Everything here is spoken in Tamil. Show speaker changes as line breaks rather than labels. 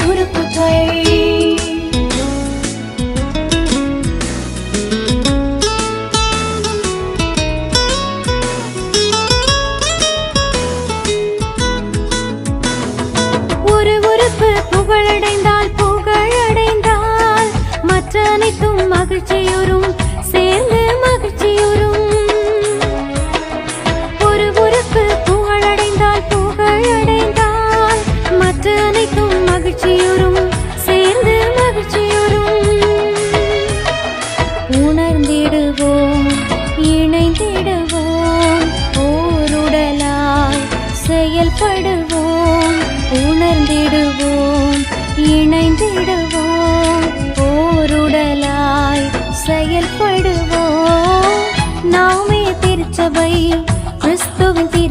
உறுப்புகள். ஒரு உறுப்பு புகழடைந்தால் மற்ற அனைத்தும் மகிழ்ச்சியுறும், சேர்ந்து மகிழ்ச்சியுறும். ஒரு உறுப்பு புகழடைந்தால் மற்ற அனைத்தும் மகிழ்ச்சியுறும், சேர்ந்து மகிழ்ச்சியுறும். உணர்ந்திடுவோம், இணைந்திடுவோம், ஓருடலாய் செயல்படுவோம். உணர்ந்திடுவோம், இணைந்திடுவோம், ஓருடலாய் செயல்படுவோம். நாமே திருச்சபை, கிறிஸ்துவின்